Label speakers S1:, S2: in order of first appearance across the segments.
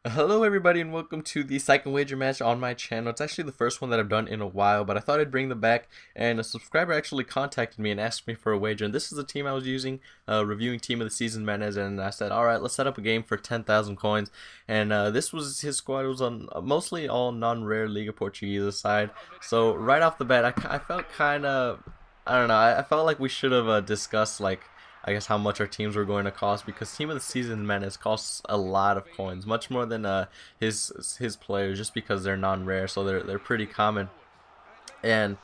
S1: Hello everybody and welcome to the second wager match on my channel. It's actually the first one that I've done in a while, but I thought I'd bring them back, and a subscriber actually contacted me and asked me for a wager, and this is the team I was using, reviewing team of the season Menez, and I said, alright, let's set up a game for 10,000 coins, and this was his squad. It was on mostly all non-rare Liga Portuguesa side, so right off the bat, I felt kind of, I don't know, I felt like we should have discussed, like, I guess how much our teams were going to cost, because team of the season Menace costs a lot of coins, much more than his players, just because they're non-rare, so they're pretty common. And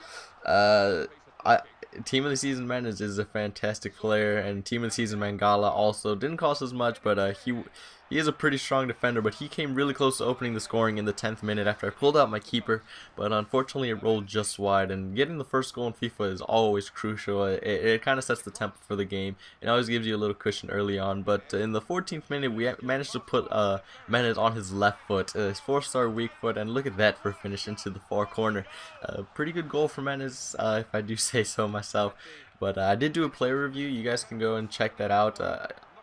S1: uh, I team of the season Menace is a fantastic player, and team of the season Mangala also didn't cost as much, but he is a pretty strong defender, but he came really close to opening the scoring in the 10th minute after I pulled out my keeper, but unfortunately it rolled just wide, and getting the first goal in FIFA is always crucial. It kind of sets the tempo for the game. It always gives you a little cushion early on, but in the 14th minute we managed to put Menez on his left foot, his 4-star weak foot, and look at that for a finish into the far corner. Pretty good goal for Menez, if I do say so myself. But I did do a player review. You guys can go and check that out.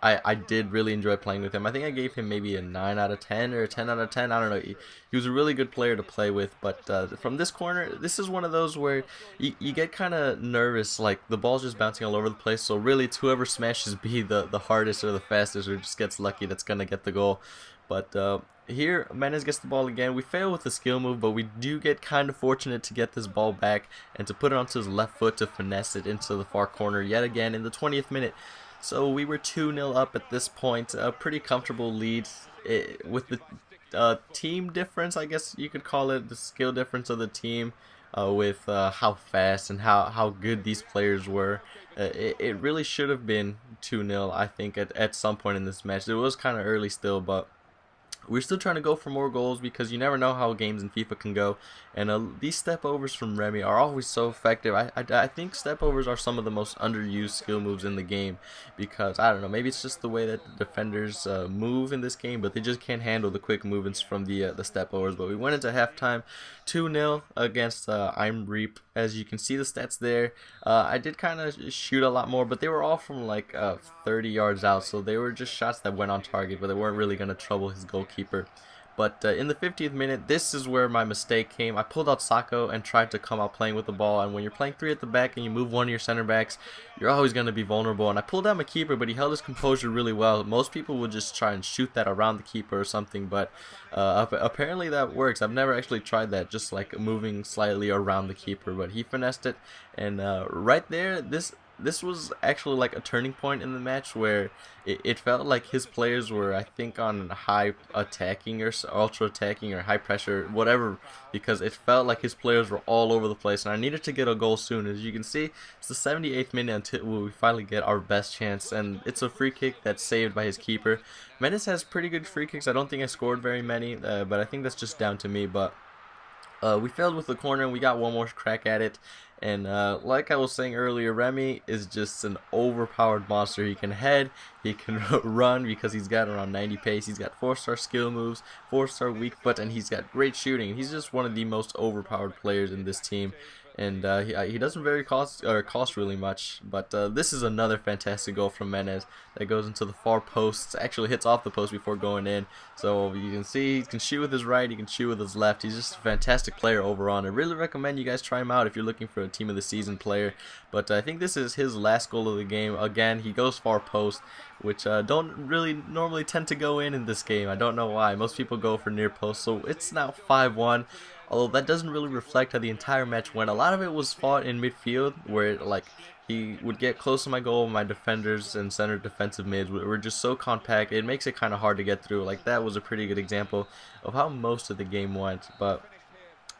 S1: I did really enjoy playing with him. I think I gave him maybe a 9 out of 10 or a 10 out of 10. I don't know. He was a really good player to play with. But from this corner, this is one of those where you get kind of nervous. Like, the ball's just bouncing all over the place. So really, it's whoever smashes B the hardest or the fastest or just gets lucky that's going to get the goal. But here, Menez gets the ball again. We fail with the skill move, but we do get kind of fortunate to get this ball back and to put it onto his left foot to finesse it into the far corner yet again in the 20th minute. So we were 2-0 up at this point, a pretty comfortable lead with the team difference, I guess you could call it, the skill difference of the team with how fast and how good these players were. It really should have been 2-0, I think, at some point in this match. It was kind of early still, but we're still trying to go for more goals because you never know how games in FIFA can go. And these step overs from Remy are always so effective. I think step overs are some of the most underused skill moves in the game, because I don't know, maybe it's just the way that the defenders move in this game, but they just can't handle the quick movements from the step overs. But we went into halftime 2-0 against ImReap. As you can see the stats there, I did kind of shoot a lot more, but they were all from like 30 yards out, so they were just shots that went on target, but they weren't really going to trouble his goalkeeper. But in the 50th minute, this is where my mistake came. I pulled out Sacco and tried to come out playing with the ball, and when you're playing 3 at the back and you move one of your center backs, you're always going to be vulnerable. And I pulled out my keeper, but he held his composure really well. Most people would just try and shoot that around the keeper or something, but apparently that works. I've never actually tried that, just like moving slightly around the keeper, but he finessed it. And right there, this was actually like a turning point in the match where it felt like his players were, I think, on high attacking or ultra attacking or high pressure, whatever, because it felt like his players were all over the place, and I needed to get a goal soon. As you can see, it's the 78th minute until we finally get our best chance, and it's a free kick that's saved by his keeper. Menez has pretty good free kicks. I don't think I scored very many, but I think that's just down to me. But we failed with the corner, and we got one more crack at it. And like I was saying earlier, Remy is just an overpowered monster. He can head, he can run because he's got around 90 pace. He's got 4-star skill moves, 4-star weak foot, and he's got great shooting. He's just one of the most overpowered players in this team. And he doesn't very cost really much, but this is another fantastic goal from Menez that goes into the far post. Actually hits off the post before going in. So you can see he can shoot with his right, he can shoot with his left. He's just a fantastic player overall. I really recommend you guys try him out if you're looking for a team of the season player. But I think this is his last goal of the game. Again, he goes far post, which don't really normally tend to go in this game. I don't know why. Most people go for near post. So it's now 5-1. Although that doesn't really reflect how the entire match went. A lot of it was fought in midfield, where like he would get close to my goal. My defenders and center defensive mids were just so compact. It makes it kind of hard to get through. Like, that was a pretty good example of how most of the game went. But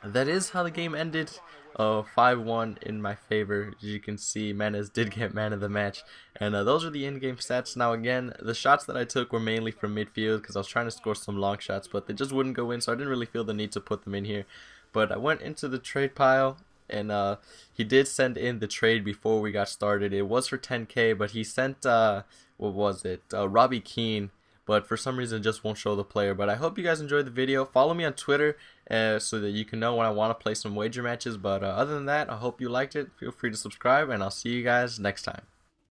S1: that is how the game ended. 5-1 in my favor. As you can see, Menez did get man of the match, and those are the in-game stats. Now again, the shots that I took were mainly from midfield because I was trying to score some long shots, but they just wouldn't go in, so I didn't really feel the need to put them in here. But I went into the trade pile, and he did send in the trade before we got started. It was for 10K, but he sent what was it, Robbie Keane, but for some reason it just won't show the player. But I hope you guys enjoyed the video. Follow me on Twitter so that you can know when I want to play some wager matches. But other than that, I hope you liked it. Feel free to subscribe, and I'll see you guys next time.